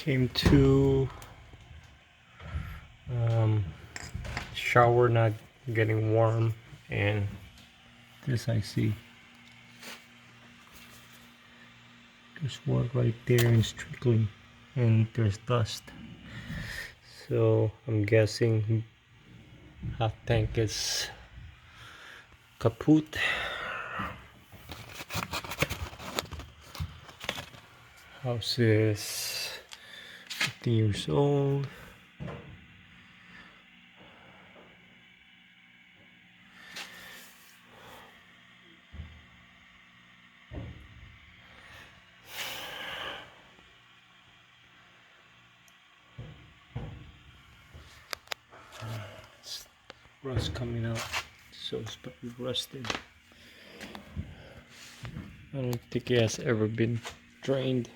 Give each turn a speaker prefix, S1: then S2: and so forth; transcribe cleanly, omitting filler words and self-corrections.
S1: came to shower not getting warm, and this I see. There's water right there and it's trickling, and there's dust. So I'm guessing half tank is kaput. House is 15 years old. Rust coming out, so it's probably rusted. I don't think it has ever been drained.